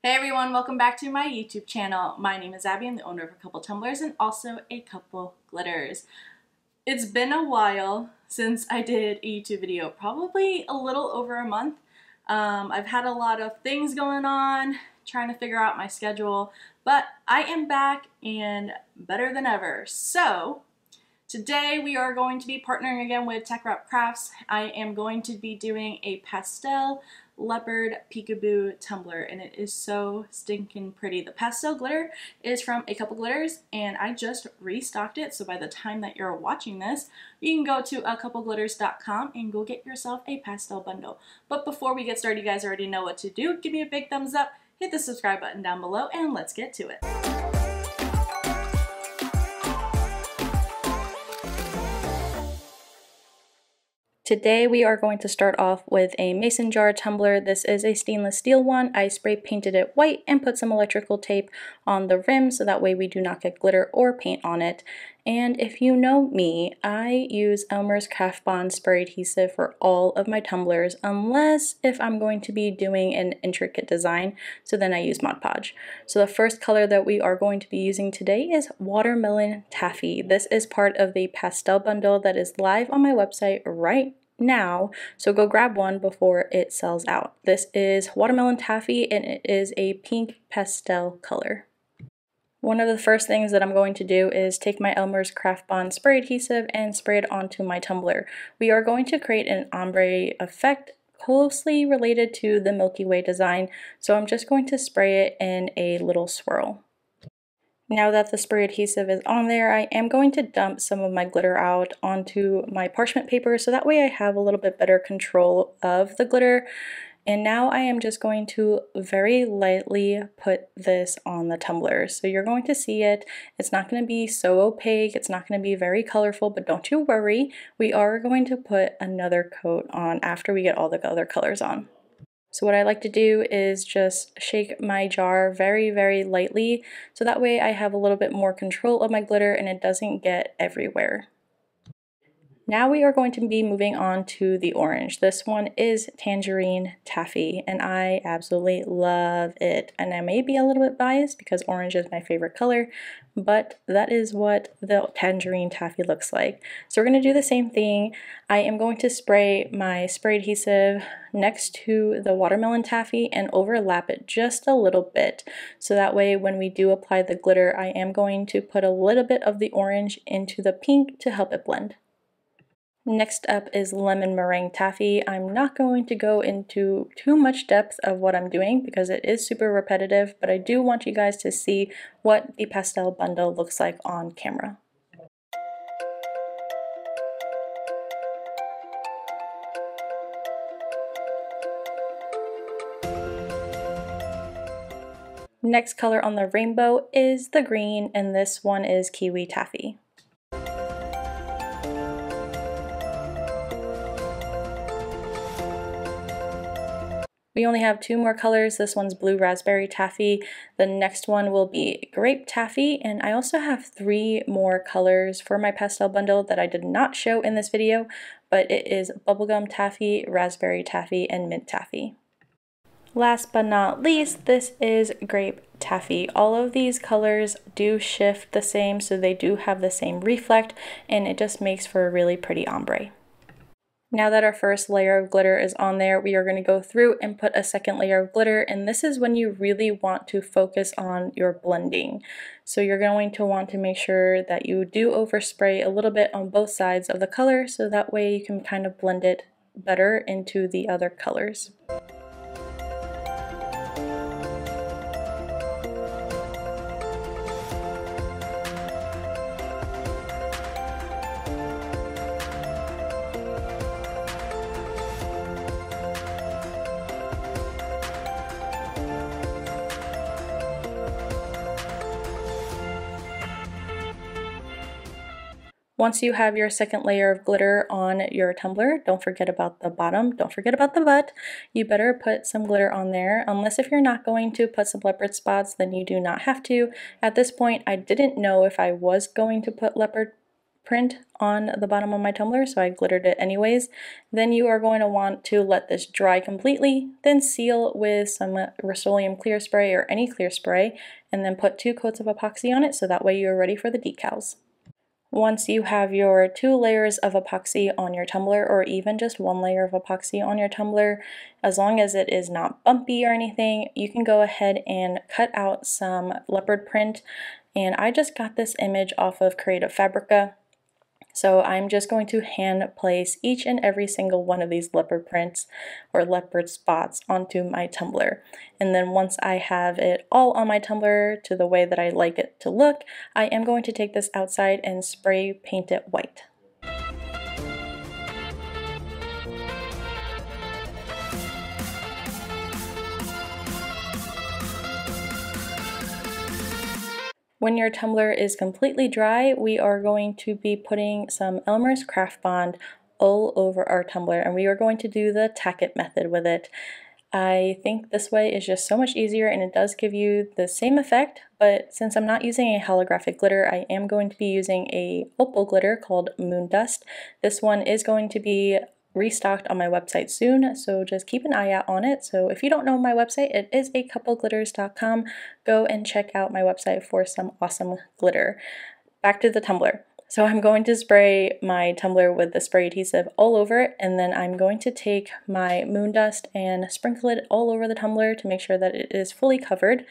Hey everyone, welcome back to my YouTube channel. My name is Abby. I'm the owner of a couple tumblers and also a couple glitters. It's been a while since I did a YouTube video, probably a little over a month. I've had a lot of things going on, trying to figure out my schedule, but I am back and better than ever. So today we are going to be partnering again with TeckWrapCraft. I am going to be doing a Pastel Leopard Peekaboo Tumbler, and it is so stinking pretty. The pastel glitter is from a couple glitters, and I just restocked it, so by the time that you're watching this, you can go to acoupleglitters.com and go get yourself a pastel bundle. But before we get started, you guys already know what to do. Give me a big thumbs up, hit the subscribe button down below, and let's get to it. Today we are going to start off with a mason jar tumbler. This is a stainless steel one. I spray painted it white and put some electrical tape on the rim so that way we do not get glitter or paint on it. And if you know me, I use Elmer's Craft Bond spray adhesive for all of my tumblers, unless if I'm going to be doing an intricate design, so then I use Mod Podge. So the first color that we are going to be using today is Watermelon Taffy. This is part of the pastel bundle that is live on my website right now, so go grab one before it sells out. This is Watermelon Taffy and it is a pink pastel color. One of the first things that I'm going to do is take my Elmer's Craft Bond spray adhesive and spray it onto my tumbler. We are going to create an ombre effect closely related to the Milky Way design, so I'm just going to spray it in a little swirl. Now that the spray adhesive is on there, I am going to dump some of my glitter out onto my parchment paper so that way I have a little bit better control of the glitter. And now I am just going to very lightly put this on the tumbler. So you're going to see it. It's not going to be so opaque. It's not going to be very colorful, but don't you worry. We are going to put another coat on after we get all the other colors on. So what I like to do is just shake my jar very, very lightly, so that way I have a little bit more control of my glitter and it doesn't get everywhere. Now we are going to be moving on to the orange. This one is Tangerine Taffy, and I absolutely love it. And I may be a little bit biased because orange is my favorite color, but that is what the Tangerine Taffy looks like. So we're going to do the same thing. I am going to spray my spray adhesive next to the Watermelon Taffy and overlap it just a little bit. So that way when we do apply the glitter, I am going to put a little bit of the orange into the pink to help it blend. Next up is Lemon Meringue Taffy. I'm not going to go into too much depth of what I'm doing because it is super repetitive, but I do want you guys to see what the pastel bundle looks like on camera. Next color on the rainbow is the green, and this one is Kiwi Taffy. We only have two more colors. This one's Blue Raspberry Taffy. The next one will be Grape Taffy, and I also have three more colors for my pastel bundle that I did not show in this video, but it is Bubblegum Taffy, Raspberry Taffy, and Mint Taffy. Last but not least, this is Grape Taffy. All of these colors do shift the same, so they do have the same reflect, and it just makes for a really pretty ombre. Now that our first layer of glitter is on there, we are going to go through and put a second layer of glitter, and this is when you really want to focus on your blending. So you're going to want to make sure that you do overspray a little bit on both sides of the color, so that way you can kind of blend it better into the other colors. Once you have your second layer of glitter on your tumbler, don't forget about the bottom, don't forget about the butt. You better put some glitter on there, unless if you're not going to put some leopard spots, then you do not have to. At this point, I didn't know if I was going to put leopard print on the bottom of my tumbler, so I glittered it anyways. Then you are going to want to let this dry completely, then seal with some Rust-Oleum clear spray or any clear spray, and then put 2 coats of epoxy on it so that way you're ready for the decals. Once you have your 2 layers of epoxy on your tumbler, or even just 1 layer of epoxy on your tumbler, as long as it is not bumpy or anything, you can go ahead and cut out some leopard print. And I just got this image off of Creative Fabrica. So I'm just going to hand place each and every single one of these leopard prints or leopard spots onto my tumbler. And then once I have it all on my tumbler to the way that I like it to look, I am going to take this outside and spray paint it white. When your tumbler is completely dry, we are going to be putting some Elmer's Craft Bond all over our tumbler, and we are going to do the tack it method with it. I think this way is just so much easier, and it does give you the same effect, but since I'm not using a holographic glitter, I am going to be using a Opal glitter called Moon Dust. This one is going to be restocked on my website soon, so just keep an eye out on it. So if you don't know my website, it is acoupleglitters.com. Go and check out my website for some awesome glitter. Back to the tumbler. So I'm going to spray my tumbler with the spray adhesive all over it, and then I'm going to take my Moon Dust and sprinkle it all over the tumbler to make sure that it is fully covered.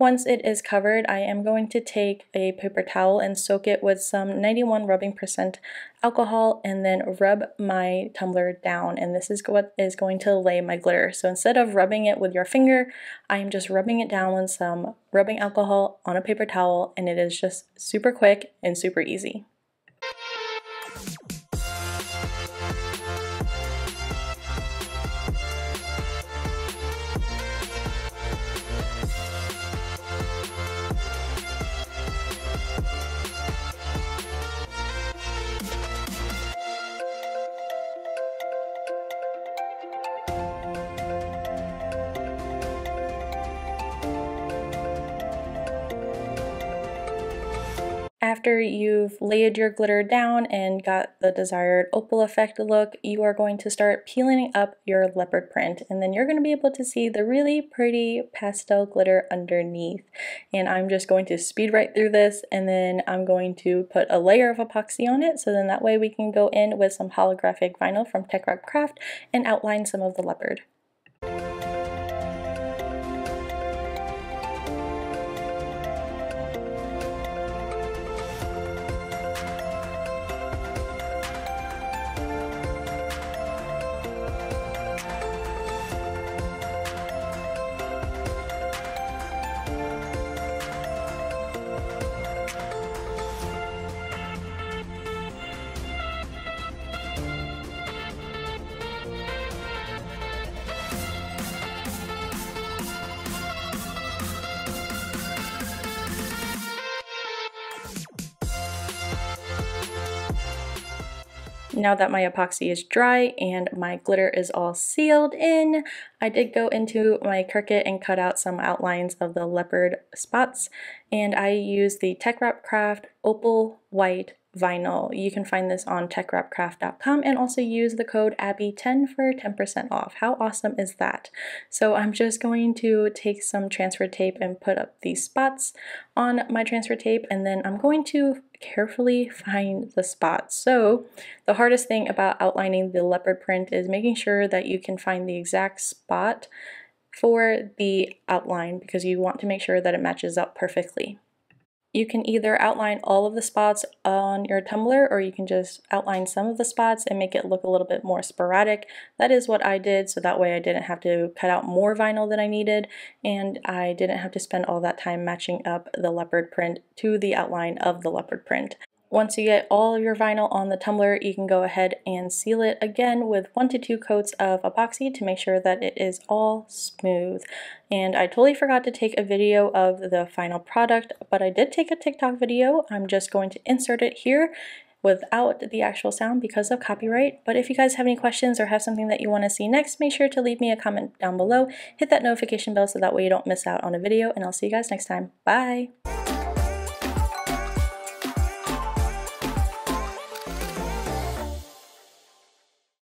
Once it is covered, I am going to take a paper towel and soak it with some 91 rubbing percent alcohol and then rub my tumbler down, and this is what is going to lay my glitter. So instead of rubbing it with your finger, I am just rubbing it down with some rubbing alcohol on a paper towel, and it is just super quick and super easy. After you've laid your glitter down and got the desired opal effect look, you are going to start peeling up your leopard print, and then you're going to be able to see the really pretty pastel glitter underneath. And I'm just going to speed right through this, and then I'm going to put a layer of epoxy on it, so then that way we can go in with some holographic vinyl from TeckWrapCraft and outline some of the leopard. Now that my epoxy is dry and my glitter is all sealed in, I did go into my Cricut and cut out some outlines of the leopard spots, and I used the TeckWrapCraft Opal White Vinyl. You can find this on TeckWrapCraft.com and also use the code ABBY10 for 10% off. How awesome is that? So I'm just going to take some transfer tape and put up these spots on my transfer tape, and then I'm going to carefully find the spots. So the hardest thing about outlining the leopard print is making sure that you can find the exact spot for the outline, because you want to make sure that it matches up perfectly. You can either outline all of the spots on your tumbler, or you can just outline some of the spots and make it look a little bit more sporadic. That is what I did, so that way I didn't have to cut out more vinyl than I needed, and I didn't have to spend all that time matching up the leopard print to the outline of the leopard print. Once you get all of your vinyl on the tumbler, you can go ahead and seal it again with 1 to 2 coats of epoxy to make sure that it is all smooth. And I totally forgot to take a video of the final product, but I did take a TikTok video. I'm just going to insert it here without the actual sound because of copyright. But if you guys have any questions or have something that you want to see next, make sure to leave me a comment down below. Hit that notification bell so that way you don't miss out on a video, and I'll see you guys next time. Bye!